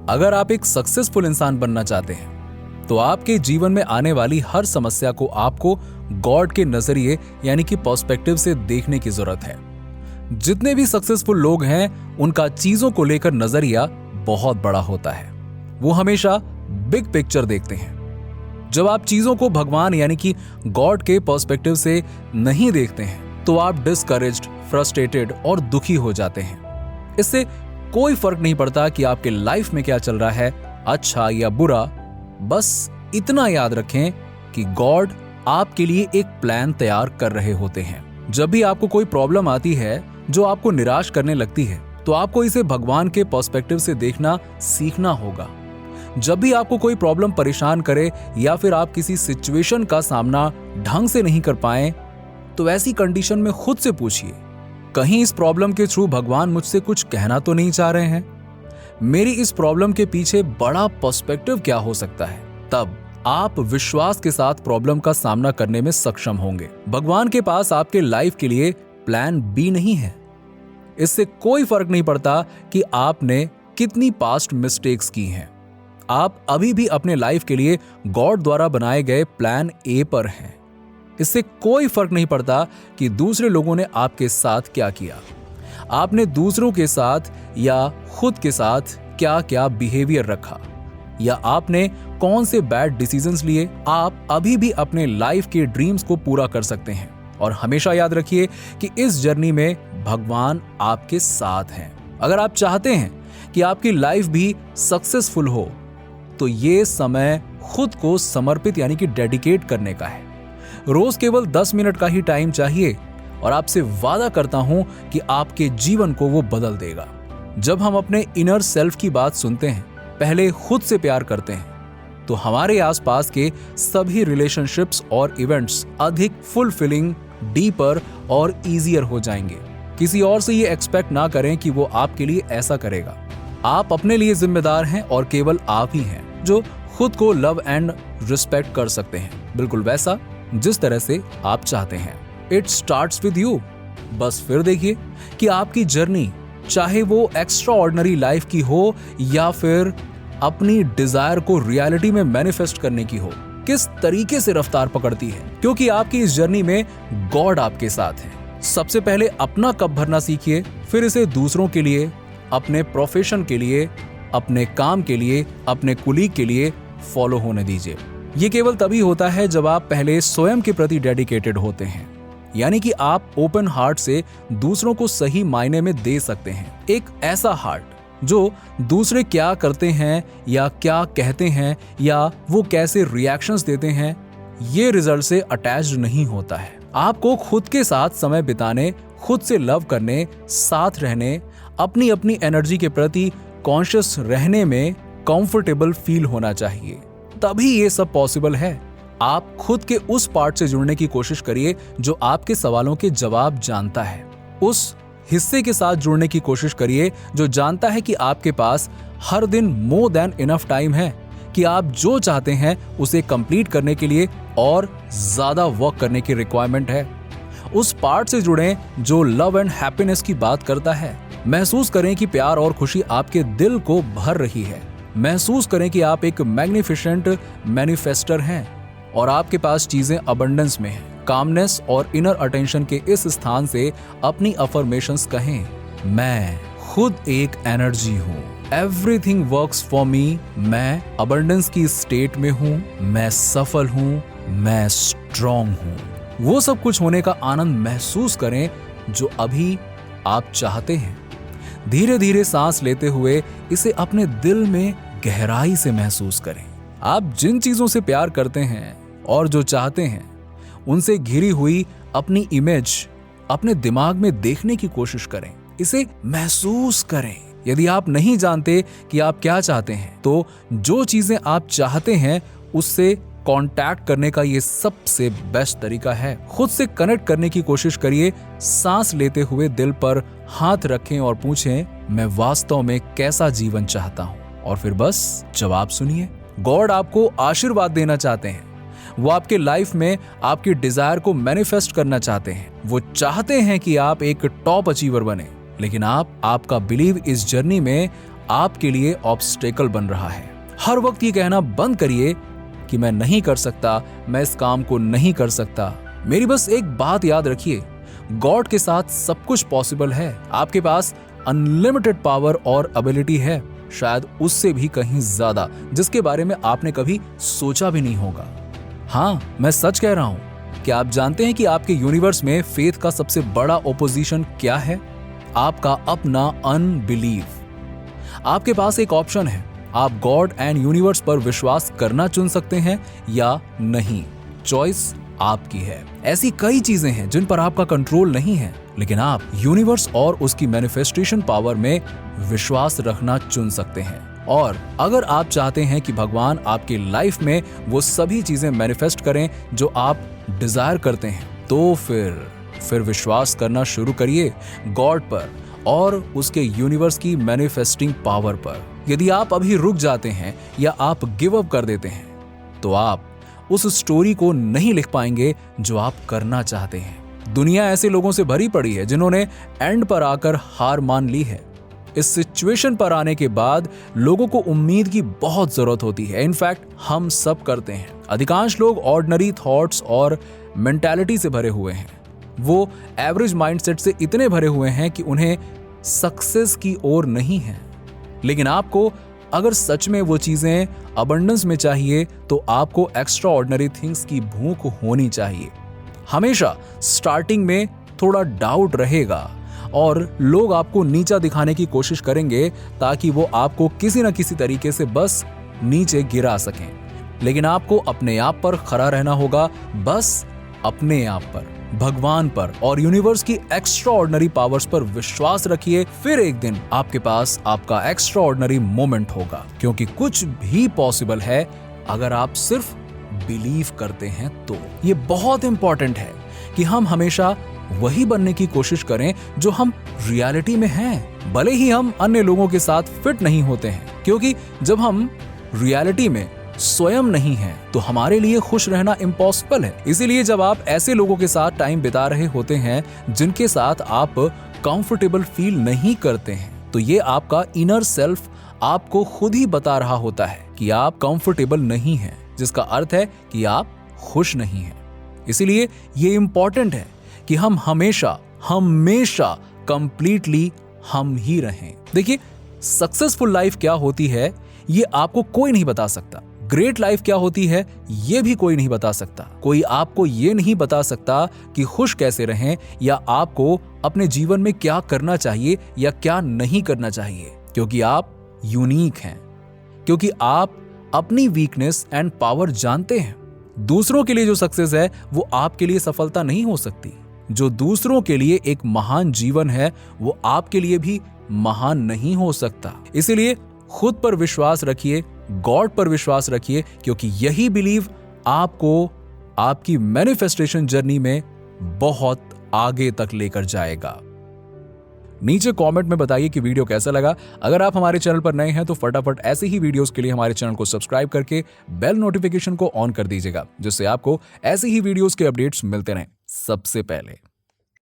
अगर आप एक सक्सेसफुल इंसान बनना चाहते हैं तो आपके जीवन में आने वाली हर समस्या को आपको गॉड के नजरिए यानी कि पर्सपेक्टिव से देखने की जरूरत है। जितने भी सक्सेसफुल लोग हैं उनका चीजों को लेकर नजरिया बहुत बड़ा होता है। वो हमेशा बिग पिक्चर देखते हैं। जब आप चीजों को भगवान यानी कि गॉड के पर्सपेक्टिव से नहीं देखते हैं तो आप डिस्करेज्ड, फ्रस्ट्रेटेड और दुखी हो जाते हैं। इससे कोई फर्क नहीं पड़ता कि आपके लाइफ में क्या चल रहा है, अच्छा या बुरा। बस इतना याद रखें कि गॉड आपके लिए एक प्लान तैयार कर रहे होते हैं। जब भी आपको कोई प्रॉब्लम आती है जो आपको निराश करने लगती है तो आपको इसे भगवान के पर्सपेक्टिव से देखना सीखना होगा। जब भी आपको कोई प्रॉब्लम परेशान करे या फिर आप किसी सिचुएशन का सामना ढंग से नहीं कर पाए तो ऐसी कंडीशन में खुद से पूछिए, कहीं इस प्रॉब्लम के थ्रू भगवान मुझसे कुछ कहना तो नहीं चाह रहे हैं? मेरी इस प्रॉब्लम के पीछे बड़ा पर्सपेक्टिव क्या हो सकता है? तब आप विश्वास के साथ प्रॉब्लम का सामना करने में सक्षम होंगे। भगवान के पास आपके लाइफ के लिए प्लान बी नहीं है। इससे कोई फर्क नहीं पड़ता कि आपने कितनी पास्ट मिस्टेक्स की हैं। आप अभी भी अपने लाइफ के लिए गॉड द्वारा बनाए गए प्लान ए पर हैं। इससे कोई फर्क नहीं पड़ता कि दूसरे लोगों ने आपके साथ क्या किया, आपने दूसरों के साथ या खुद के साथ क्या क्या बिहेवियर रखा, या आपने कौन से बैड डिसीजंस लिए। आप अभी भी अपने लाइफ के ड्रीम्स को पूरा कर सकते हैं। और हमेशा याद रखिए कि इस जर्नी में भगवान आपके साथ हैं। अगर आप चाहते हैं कि आपकी लाइफ भी सक्सेसफुल हो तो ये समय खुद को समर्पित यानी कि डेडिकेट करने का है। रोज केवल 10 मिनट का ही टाइम चाहिए और आपसे वादा करता हूं कि आपके जीवन को वो बदल देगा। जब हम अपने इनर सेल्फ की बात सुनते हैं, पहले खुद से प्यार करते हैं, तो हमारे आसपास के सभी रिलेशनशिप्स और इवेंट्स अधिक फुलफिलिंग, डीपर और इजियर हो जाएंगे। किसी और से ये एक्सपेक्ट ना करें कि वो आपके लिए ऐसा करेगा। आप अपने लिए जिम्मेदार हैं और केवल आप ही हैं जो खुद को लव एंड रिस्पेक्ट कर सकते हैं, बिल्कुल वैसा जिस तरह से आप चाहते हैं। It starts with you. बस फिर देखिए कि आपकी जर्नी, चाहे वो एक्स्ट्रा ऑर्डिनरी लाइफ की हो या फिर अपनी डिजायर को रियलिटी में मैनिफेस्ट करने की हो, किस तरीके से रफ्तार पकड़ती है। क्योंकि आपकी इस जर्नी में गॉड आपके साथ है। सबसे पहले अपना कप भरना सीखिए, फिर इसे दूसरों के लिए, अपने प्रोफेशन के लिए, अपने काम के लिए, अपने कुलीग के लिए फॉलो होने दीजिए। ये केवल तभी होता है जब आप पहले स्वयं के प्रति डेडिकेटेड होते हैं, यानी कि आप ओपन हार्ट से दूसरों को सही मायने में दे सकते हैं। एक ऐसा हार्ट जो दूसरे क्या करते हैं या क्या कहते हैं या वो कैसे रिएक्शंस देते हैं, ये रिजल्ट से अटैच्ड नहीं होता है। आपको खुद के साथ समय बिताने, खुद से लव करने, साथ रहने, अपनी अपनी एनर्जी के प्रति कॉन्शियस रहने में कंफर्टेबल फील होना चाहिए। तभी ये सब पॉसिबल है। आप खुद के उस पार्ट से जुड़ने की कोशिश करिए जो आपके सवालों के जवाब जानता है। उस हिस्से के साथ जुड़ने की कोशिश करिए जो जानता है कि आपके पास हर दिन मोर देन इनफ टाइम है कि आप जो चाहते हैं उसे कंप्लीट करने के लिए और ज्यादा वर्क करने की रिक्वायरमेंट है। उस पार्ट से जुड़ें जो लव एंड हैप्पीनेस की बात करता है। महसूस करें कि प्यार और खुशी आपके दिल को भर रही है। महसूस करें कि आप एक मैग्निफिसेंट मैनिफेस्टर हैं और आपके पास चीजें अबंडेंस में हैं। कामनेस और इनर अटेंशन के इस स्थान से अपनी अफर्मेशंस कहें, मैं खुद एक एनर्जी हूँ, एवरीथिंग वर्क्स फॉर मी, मैं अबंडेंस की स्टेट में हूँ, मैं सफल हूँ, मैं स्ट्रॉन्ग हूँ। वो सब कुछ होने का आनंद महसूस करें जो अभी आप चाहते हैं। धीरे धीरे सांस लेते हुए इसे अपने दिल में गहराई से महसूस करें। आप जिन चीजों से प्यार करते हैं और जो चाहते हैं उनसे घिरी हुई अपनी इमेज अपने दिमाग में देखने की कोशिश करें। इसे महसूस करें। यदि आप नहीं जानते कि आप क्या चाहते हैं तो जो चीजें आप चाहते हैं उससे कांटेक्ट करने का ये सबसे बेस्ट तरीका है। खुद से कनेक्ट करने की कोशिश करिए। सांस लेते हुए दिल पर हाथ रखें और पूछें, मैं वास्तव में कैसा जीवन चाहता हूँ, और फिर बस जवाब सुनिए। गॉड आपको आशीर्वाद देना चाहते हैं। वो आपके लाइफ में आपकी डिजायर को मैनिफेस्ट करना चाहते हैं। वो चाहते हैं कि आप एक टॉप अचीवर बने, लेकिन आपका बिलीव इस जर्नी में आपके लिए ऑब्स्टेकल बन रहा है। हर वक्त ये कहना बंद करिए कि मैं नहीं कर सकता, मैं इस काम को नहीं कर सकता। मेरी बस एक बात याद रखिए, गॉड के साथ सब कुछ पॉसिबल है। आपके पास अनलिमिटेड पावर और एबिलिटी है, शायद उससे भी कहीं ज्यादा, जिसके बारे में आपने कभी सोचा भी नहीं होगा। हाँ, मैं सच कह रहा हूं। क्या आप जानते हैं कि आपके यूनिवर्स में फेथ का सबसे बड़ा ओपोजिशन क्या है? आपका अपना अनबिलीव। आपके पास एक ऑप्शन है, आप गॉड एंड यूनिवर्स पर विश्वास करना चुन सकते हैं या नहीं। चॉइस आपकी है। ऐसी कई चीजें हैं जिन पर आपका कंट्रोल नहीं है, लेकिन आप यूनिवर्स और उसकी मैनिफेस्टेशन पावर में विश्वास रखना चुन सकते हैं। और अगर आप चाहते हैं कि भगवान आपकी लाइफ में वो सभी चीजें मैनिफेस्ट करें जो आप डिजायर करते हैं, तो फिर विश्वास करना शुरू करिए गॉड पर और उसके यूनिवर्स की मैनिफेस्टिंग पावर पर। यदि आप अभी रुक जाते हैं या आप गिव अप कर देते हैं, तो आप उस स्टोरी को नहीं लिख पाएंगे जो आप करना चाहते हैं। दुनिया ऐसे लोगों से भरी पड़ी है जिन्होंने एंड पर आकर हार मान ली है। इस सिचुएशन पर आने के बाद लोगों को उम्मीद की बहुत जरूरत होती है। इनफैक्ट हम सब करते हैं। अधिकांश लोग ऑर्डिनरी थॉट्स और मेंटालिटी से भरे हुए हैं। वो एवरेज माइंडसेट से इतने भरे हुए हैं कि उन्हें सक्सेस की ओर नहीं है। लेकिन आपको अगर सच में वो चीजें अबंडेंस में चाहिए, तो आपको एक्स्ट्रा ऑर्डिनरी थिंग्स की भूख होनी चाहिए। हमेशा स्टार्टिंग में थोड़ा डाउट रहेगा और लोग आपको नीचा दिखाने की कोशिश करेंगे ताकि वो आपको किसी न किसी तरीके से बस नीचे गिरा सकें। लेकिन आपको अपने आप पर खड़ा रहना होगा, बस अपने आप पर, भगवान पर और यूनिवर्स की एक्स्ट्रा ऑर्डिनरी पावर्स पर विश्वास रखिए। फिर एक दिन आपके पास आपका एक्स्ट्रा ऑर्डिनरी मोमेंट होगा, क्योंकि कुछ भी पॉसिबल है अगर आप सिर्फ बिलीव करते हैं तो। ये बहुत इंपॉर्टेंट है कि हम हमेशा वही बनने की कोशिश करें जो हम रियलिटी में हैं, भले ही हम अन्य लोगों के साथ फिट नहीं होते हैं। क्योंकि जब हम रियलिटी में स्वयं नहीं हैं, तो हमारे लिए खुश रहना इम्पॉसिबल है। इसीलिए जब आप ऐसे लोगों के साथ टाइम बिता रहे होते हैं जिनके साथ आप कंफर्टेबल फील नहीं करते हैं, तो ये आपका इनर सेल्फ आपको खुद ही बता रहा होता है कि आप कंफर्टेबल नहीं हैं, जिसका अर्थ है कि आप खुश नहीं हैं। इसीलिए ये इंपॉर्टेंट है कि हम हमेशा कंप्लीटली हम ही रहें। देखिए, सक्सेसफुल लाइफ क्या होती है ये आपको कोई नहीं बता सकता। ग्रेट लाइफ क्या होती है ये भी कोई नहीं बता सकता। कोई आपको ये नहीं बता सकता कि खुश कैसे रहें या आपको अपने जीवन में क्या करना चाहिए या क्या नहीं करना चाहिए, क्योंकि आप यूनिक हैं, क्योंकि आप अपनी वीकनेस एंड पावर जानते हैं। दूसरों के लिए जो सक्सेस है वो आपके लिए सफलता नहीं हो सकती। जो दूसरों के लिए एक महान जीवन है वो आपके लिए भी महान नहीं हो सकता। इसीलिए खुद पर विश्वास रखिए, गॉड पर विश्वास रखिए, क्योंकि यही बिलीव आपको आपकी मैनिफेस्टेशन जर्नी में बहुत आगे तक लेकर जाएगा। नीचे कमेंट में बताइए कि वीडियो कैसा लगा। अगर आप हमारे चैनल पर नए हैं तो फटाफट ऐसे ही वीडियोस के लिए हमारे चैनल को सब्सक्राइब करके बेल नोटिफिकेशन को ऑन कर दीजिएगा, जिससे आपको ऐसे ही वीडियोस के अपडेट्स मिलते रहें सबसे पहले।